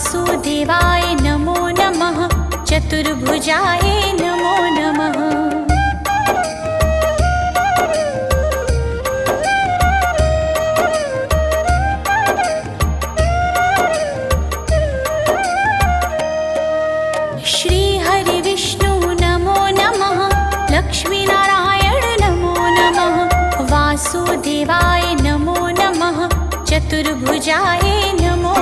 वासुदेवाय नमो नमः। चतुर्भुजाय नमो नमः। श्री हरि विष्णु नमो नमः। लक्ष्मीनारायण नमो नमः। वासुदेवाय नमो नमः। चतुर्भुजाय नमो